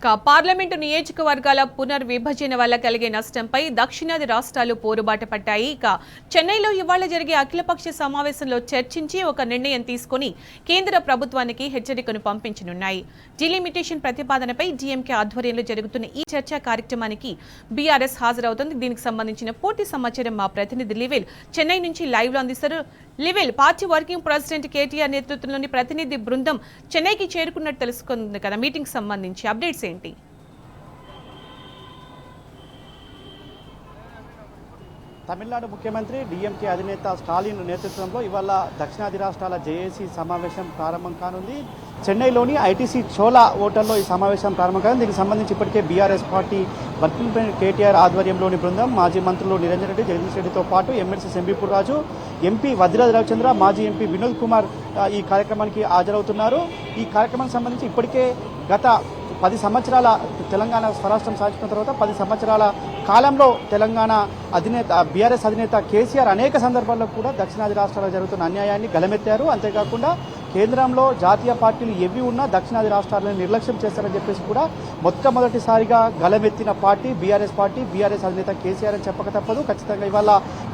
Parliament నియోజకవర్గాల పునర్విభజన వల్ల కలిగే నష్టంపై దక్షిణాది రాష్ట్రాలు పోరుబాట పట్టాయి. చెన్నైలో ఇవాళ జరిగే అఖిలపక్ష సమావేశంలో చర్చించి ఒక నిర్ణయం తీసుకుని కేంద్ర ప్రభుత్వానికి హెచ్చరికను పంపించనున్నాయి. డిలిమిటేషన్ ప్రతిపాదనపై డీఎంకే ఆధ్వర్యంలో జరుగుతున్న ఈ చర్చా కార్యక్రమానికి బీఆర్ఎస్ హాజరవుతుంది. దీనికి సంబంధించిన పూర్తి సమాచారం మా ప్రతినిధి లివెల్ చెన్నై నుంచి లైవ్ లో అందిస్తారు. లివెల్, పార్టీ వర్కింగ్ ప్రెసిడెంట్ కేటీఆర్ నేతృత్వంలోని ప్రతినిధి బృందం చెన్నైకి చేరుకున్నట్టు తెలుసుకుంది కదా, మీటింగ్ సంబంధించి అప్డేట్స్ ఏంటి? తమిళనాడు ముఖ్యమంత్రి డీఎంకే అధినేత స్టాలిన్ నేతృత్వంలో ఇవాళ దక్షిణాది రాష్ట్రాల జేఏసీ సమావేశం ప్రారంభం కానుంది. చెన్నైలోని ఐటీసీ చోలా హోటల్లో ఈ సమావేశం ప్రారంభం కానుంది. దీనికి సంబంధించి ఇప్పటికే BRS party working president KTR ఆధ్వర్యంలోని బృందం మాజీ మంత్రులు నిరంజన్ రెడ్డి, జగదీష్ రెడ్డితో పాటు ఎమ్మెల్సీ శంబీపూర్ రాజు, ఎంపీ వద్దిరాజు రవిచంద్ర, మాజీ ఎంపీ వినోద్ కుమార్ ఈ కార్యక్రమానికి హాజరవుతున్నారు. ఈ కార్యక్రమానికి సంబంధించి ఇప్పటికే గత 10 సంవత్సరాల తెలంగాణ స్వరాష్ట్రం సాధించిన తర్వాత 10 సంవత్సరాల కాలంలో తెలంగాణ అధినేత బీఆర్ఎస్ అధినేత కేసీఆర్ అనేక సందర్భాల్లో కూడా దక్షిణాది రాష్ట్రాల్లో జరుగుతున్న అన్యాయాన్ని గలమెత్తారు. అంతేకాకుండా కేంద్రంలో జాతీయ పార్టీలు ఏవి ఉన్నా దక్షిణాది రాష్ట్రాలను నిర్లక్ష్యం చేస్తారని చెప్పేసి కూడా మొట్టమొదటిసారిగా గలమెత్తిన పార్టీ బీఆర్ఎస్ పార్టీ, బీఆర్ఎస్ అధినేత కేసీఆర్ అని చెప్పక తప్పదు. ఖచ్చితంగా ఇవాళ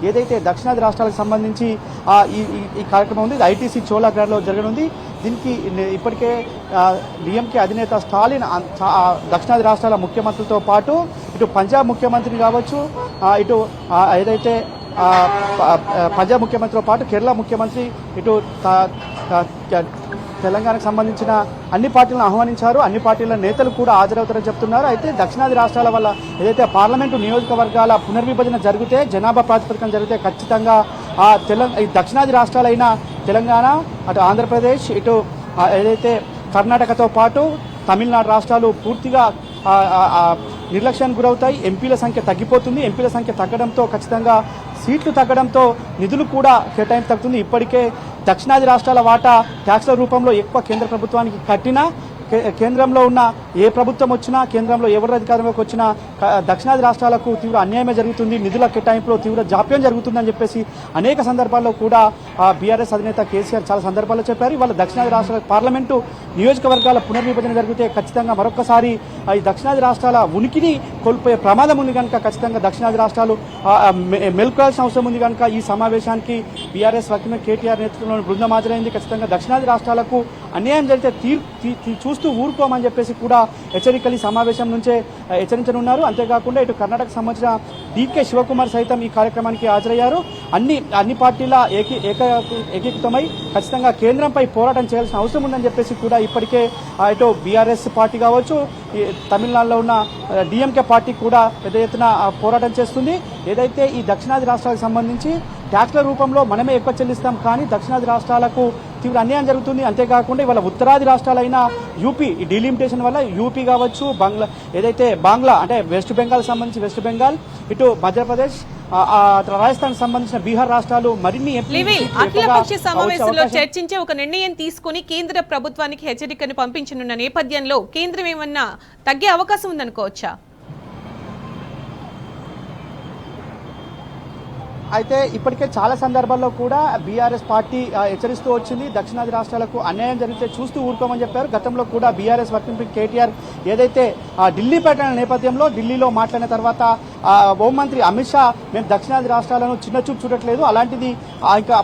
ఏదైతే దక్షిణాది రాష్ట్రాలకు సంబంధించి ఈ కార్యక్రమం ఉంది, ఐటీసీ చోలా గ్రాండ్లో జరగనుంది. దీనికి ఇప్పటికే డీఎంకే అధినేత స్టాలిన్ దక్షిణాది రాష్ట్రాల ముఖ్యమంత్రులతో పాటు ఇటు పంజాబ్ ముఖ్యమంత్రి కావచ్చు, ఇటు ఏదైతే పంజాబ్ ముఖ్యమంత్రితో పాటు కేరళ ముఖ్యమంత్రి, ఇటు తెలంగాణకు సంబంధించిన అన్ని పార్టీలను ఆహ్వానించారు. అన్ని పార్టీల నేతలు కూడా హాజరవుతారని చెప్తున్నారు. అయితే దక్షిణాది రాష్ట్రాల వల్ల ఏదైతే పార్లమెంటు నియోజకవర్గాల పునర్విభజన జరిగితే, జనాభా ప్రాతిపదికన జరిగితే ఖచ్చితంగా ఈ దక్షిణాది రాష్ట్రాలైన తెలంగాణ, అటు ఆంధ్రప్రదేశ్, ఇటు ఏదైతే కర్ణాటకతో పాటు తమిళనాడు రాష్ట్రాలు పూర్తిగా నిర్లక్ష్యానికి గురవుతాయి. ఎంపీల సంఖ్య తగ్గిపోతుంది. ఎంపీల సంఖ్య తగ్గడంతో ఖచ్చితంగా సీట్లు తగ్గడంతో నిధులు కూడా కేటాయింపు తగ్గుతుంది. ఇప్పటికే దక్షిణాది రాష్ట్రాల వాటా ట్యాక్స్ల రూపంలో ఎక్కువ కేంద్ర ప్రభుత్వానికి కట్టినా, కేంద్రంలో ఉన్న ఏ ప్రభుత్వం వచ్చినా, కేంద్రంలో ఎవరు అధికారంలోకి వచ్చినా దక్షిణాది రాష్ట్రాలకు తీవ్ర అన్యాయమే జరుగుతుంది, నిధుల కేటాయింపులో తీవ్ర జాప్యం జరుగుతుందని చెప్పేసి అనేక సందర్భాల్లో కూడా బీఆర్ఎస్ అధినేత కేసీఆర్ చాలా సందర్భాల్లో చెప్పారు. ఇవాళ దక్షిణాది రాష్ట్రాల పార్లమెంటు నియోజకవర్గాల పునర్విభజన జరిగితే ఖచ్చితంగా మరొకసారి ఈ దక్షిణాది రాష్ట్రాల ఉనికిని కోల్పోయే ప్రమాదం ఉంది కనుక ఖచ్చితంగా దక్షిణాది రాష్ట్రాలు మెలుకోవాల్సిన అవసరం ఉంది కనుక ఈ సమావేశానికి బీఆర్ఎస్ వర్కింగ్ కేటీఆర్ నేతృత్వంలోని బృందం హాజరైంది. ఖచ్చితంగా దక్షిణాది రాష్ట్రాలకు అన్యాయం జరిగితే చూస్తూ ఊరుకోమని చెప్పేసి కూడా హెచ్చరికలు ఈ సమావేశం నుంచే హెచ్చరించనున్నారు. అంతేకాకుండా ఇటు కర్ణాటకకు సంబంధించిన డీకే శివకుమార్ సైతం ఈ కార్యక్రమానికి హాజరయ్యారు. అన్ని పార్టీల ఏకీకృతమై ఖచ్చితంగా కేంద్రంపై పోరాటం చేయాల్సిన అవసరం ఉందని చెప్పేసి కూడా ఇప్పటికే ఇటు బీఆర్ఎస్ పార్టీ కావచ్చు, తమిళనాడులో ఉన్న డీఎంకే పార్టీ కూడా పెద్ద ఎత్తున పోరాటం చేస్తుంది. ఏదైతే ఈ దక్షిణాది రాష్ట్రాలకు సంబంధించి ట్యాక్స్ల రూపంలో మనమే ఎక్కువ చెల్లిస్తాం, కానీ దక్షిణాది రాష్ట్రాలకు తీవ్ర అన్యాయం జరుగుతుంది. అంతేకాకుండా ఇవాళ ఉత్తరాది రాష్ట్రాలైన యూపీ, ఈ డీలిమిటేషన్ వల్ల యూపీ కావచ్చు, బాంగ్లా అంటే వెస్ట్ బెంగాల్ సంబంధించి వెస్ట్ బెంగాల్, ఇటు మధ్యప్రదేశ్, రాజస్థాన్ సంబంధించిన బీహార్ రాష్ట్రాలు మరిన్ని అఖిలపక్ష సమావేశంలో చర్చించి ఒక నిర్ణయం తీసుకుని కేంద్ర ప్రభుత్వానికి హెచ్చరికను పంపించనున్న నేపథ్యంలో కేంద్రం ఏమన్నా తగ్గే అవకాశం ఉందనుకోవచ్చా? అయితే ఇప్పటికే చాలా సందర్భాల్లో కూడా బీఆర్ఎస్ పార్టీ హెచ్చరిస్తూ వచ్చింది, దక్షిణాది రాష్ట్రాలకు అన్యాయం జరిగితే చూస్తూ ఊరుకోమని చెప్పారు. గతంలో కూడా బీఆర్ఎస్ వర్కింగ్ ప్రెసిడెంట్ కేటీఆర్ ఏదైతే ఢిల్లీ పర్యటన నేపథ్యంలో ఢిల్లీలో మాట్లాడిన తర్వాత హోంమంత్రి అమిత్ షా మేము దక్షిణాది రాష్ట్రాలను చిన్న చూపు చూడట్లేదు, అలాంటిది ఇంకా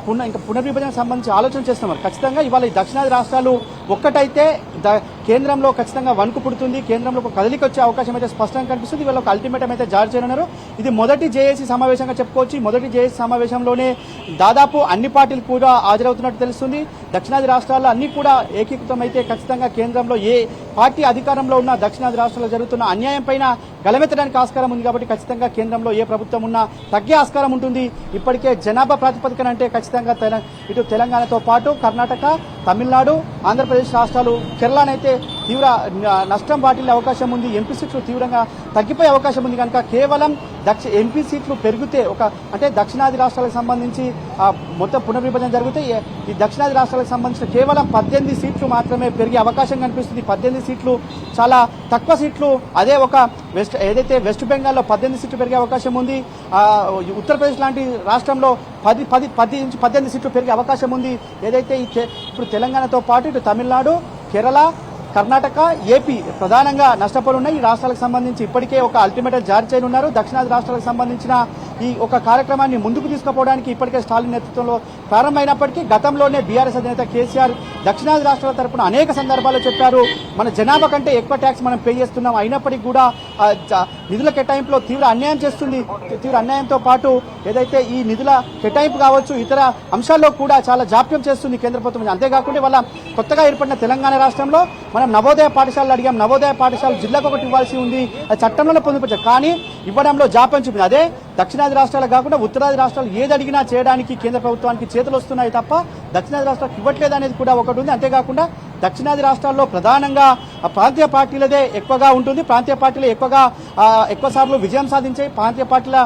పునర్విభజనకు సంబంధించి ఆలోచన చేస్తున్నారు. ఖచ్చితంగా ఇవాళ ఈ దక్షిణాది రాష్ట్రాలు ఒక్కటైతే కేంద్రంలో ఖచ్చితంగా వణుకు పుడుతుంది, కేంద్రంలో ఒక కదలిక వచ్చే అవకాశం అయితే స్పష్టంగా కనిపిస్తుంది. వీళ్ళ ఒక అల్టిమేటం అయితే జారీ చేయనున్నారు. ఇది మొదటి జేఏసీ సమావేశంగా చెప్పుకోవచ్చు. మొదటి జేఏసీ సమావేశంలోనే దాదాపు అన్ని పార్టీలు కూడా హాజరవుతున్నట్టు తెలుస్తుంది. దక్షిణాది రాష్ట్రాల్లో అన్ని కూడా ఏకీకృతం అయితే ఖచ్చితంగా కేంద్రంలో ఏ పార్టీ అధికారంలో ఉన్న దక్షిణాది రాష్ట్రాల్లో జరుగుతున్న అన్యాయం పైన గలమెత్తడానికి ఆస్కారం ఉంది. కాబట్టి ఖచ్చితంగా కేంద్రంలో ఏ ప్రభుత్వం ఉన్నా తగ్గే ఆస్కారం ఉంటుంది. ఇప్పటికే జనాభా ప్రాతిపదికన అంటే ఖచ్చితంగా ఇటు తెలంగాణతో పాటు కర్ణాటక, తమిళనాడు, ఆంధ్రప్రదేశ్ రాష్ట్రాలు, కేరళనైతే తీవ్ర నష్టం వాటిల్లే అవకాశం ఉంది. ఎంపీ సీట్లు తీవ్రంగా తగ్గిపోయే అవకాశం ఉంది కనుక కేవలం ఎంపీ సీట్లు పెరిగితే అంటే దక్షిణాది రాష్ట్రాలకు సంబంధించి మొత్తం పునర్విభజన జరిగితే ఈ దక్షిణాది రాష్ట్రాలకు సంబంధించిన కేవలం 18 సీట్లు మాత్రమే పెరిగే అవకాశం కనిపిస్తుంది. 18 సీట్లు చాలా తక్కువ సీట్లు. అదే ఏదైతే వెస్ట్ బెంగాల్లో 18 సీట్లు పెరిగే అవకాశం ఉంది. ఉత్తరప్రదేశ్ లాంటి రాష్ట్రంలో 10 నుంచి 18 సీట్లు పెరిగే అవకాశం ఉంది. ఏదైతే ఇప్పుడు తెలంగాణతో పాటు ఇటు తమిళనాడు, కేరళ, కర్ణాటక, ఏపీ ప్రధానంగా నష్టపోయి ఉన్నాయి. ఈ రాష్ట్రాలకు సంబంధించి ఇప్పటికే ఒక అల్టిమేటం జారీ చేయనున్నారు. దక్షిణాది రాష్ట్రాలకు సంబంధించిన ఈ ఒక కార్యక్రమాన్ని ముందుకు తీసుకుపోవడానికి ఇప్పటికే స్టాలిన్ నేతృత్వంలో ప్రారంభమైనప్పటికీ గతంలోనే బీఆర్ఎస్ అధినేత కేసీఆర్ దక్షిణాది రాష్ట్రాల తరపున అనేక సందర్భాల్లో చెప్పారు, మన జనాభా కంటే ఎక్కువ ట్యాక్స్ మనం పే చేస్తున్నాం, అయినప్పటికీ కూడా నిధుల కేటాయింపులో తీవ్ర అన్యాయం చేస్తుంది. తీవ్ర అన్యాయంతో పాటు ఏదైతే ఈ నిధుల కేటాయింపు కావచ్చు, ఇతర అంశాల్లో కూడా చాలా జాప్యం చేస్తుంది కేంద్ర ప్రభుత్వం. అంతేకాకుండా వాళ్ళ కొత్తగా ఏర్పడిన తెలంగాణ రాష్ట్రంలో మనం నవోదయ పాఠశాలలు అడిగాం. నవోదయ పాఠశాలలు జిల్లాకు ఒకటి ఇవ్వాల్సి ఉంది, అది చట్టంలోనే పొందుపరిచారు. కానీ ఇవ్వడంలో జాప్యం చూపింది. అదే దక్షిణాది రాష్ట్రాలు కాకుండా ఉత్తరాది రాష్ట్రాలు ఏది అడిగినా చేయడానికి కేంద్ర ప్రభుత్వానికి చేతులు వస్తున్నాయి తప్ప దక్షిణాది రాష్ట్రాలకు ఇవ్వట్లేదు అనేది కూడా ఒకటి ఉంది. అంతేకాకుండా దక్షిణాది రాష్ట్రాల్లో ప్రధానంగా ప్రాంతీయ పార్టీలదే ఎక్కువగా ఉంటుంది. ప్రాంతీయ పార్టీలు ఎక్కువ సార్లు విజయం సాధించాయి. ప్రాంతీయ పార్టీల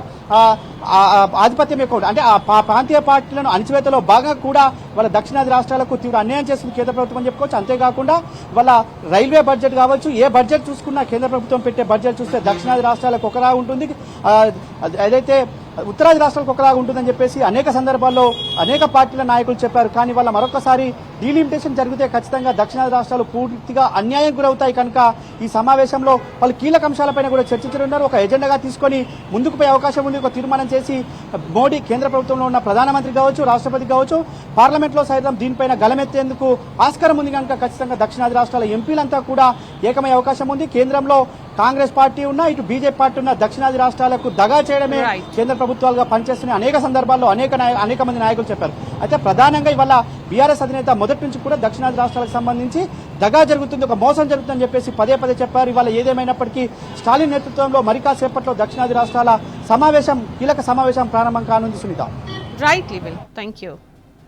ఆధిపత్యం ఎక్కువ. అంటే ఆ ప్రాంతీయ పార్టీలను అణచివేతలో బాగా కూడా వాళ్ళ దక్షిణాది రాష్ట్రాలకు తీవ్ర అన్యాయం చేస్తుంది కేంద్ర ప్రభుత్వం అని చెప్పుకోవచ్చు. అంతేకాకుండా వాళ్ళ రైల్వే బడ్జెట్ కావచ్చు, ఏ బడ్జెట్ చూసుకున్నా కేంద్ర ప్రభుత్వం పెట్టే బడ్జెట్ చూస్తే దక్షిణాది రాష్ట్రాలకు ఒకలా ఉంటుంది, ఏదైతే ఉత్తరాది రాష్ట్రాలకు ఒకలాగా ఉంటుందని చెప్పేసి అనేక సందర్భాల్లో అనేక పార్టీల నాయకులు చెప్పారు. కానీ వాళ్ళ మరొకసారి డీలిమిటేషన్ జరిగితే ఖచ్చితంగా దక్షిణాది రాష్ట్రాలు పూర్తిగా అన్యాయం గురవుతాయి. కనుక ఈ సమావేశంలో వాళ్ళు కీలక అంశాలపైన కూడా చర్చించనున్నారు. ఒక ఎజెండాగా తీసుకొని ముందుకు పోయే అవకాశం ఉంది. ఒక తీర్మానం చేసి మోడీ కేంద్ర ప్రభుత్వంలో ఉన్న ప్రధానమంత్రి కావచ్చు, రాష్ట్రపతి కావచ్చు, పార్లమెంట్లో సైతం దీనిపైన గలమెత్తేందుకు ఆస్కారం ఉంది. కనుక ఖచ్చితంగా దక్షిణాది రాష్ట్రాల ఎంపీలంతా కూడా ఏకమయ్యే అవకాశం ఉంది. కేంద్రంలో కాంగ్రెస్ పార్టీ ఉన్నా, ఇటు బీజేపీ పార్టీ ఉన్న దక్షిణాది రాష్ట్రాలకు దగా చేయడమే కేంద్ర ప్రభుత్వాలుగా పనిచేస్తున్న అనేక సందర్భాల్లో అనేక మంది నాయకులు చెప్పారు. అయితే ప్రధానంగా ఇవాళ బీఆర్ఎస్ అధినేత మొదటి నుంచి కూడా దక్షిణాది రాష్ట్రాలకు సంబంధించి దగా జరుగుతుంది, ఒక మోసం జరుగుతుందని చెప్పేసి పదే చెప్పారు. ఇవాళ ఏదేమైనప్పటికీ స్టాలిన్ నేతృత్వంలో మరి కాసేపట్లో దక్షిణాది రాష్ట్రాల కీలక సమావేశం ప్రారంభం కానుంది. సునీత. Right, thank you.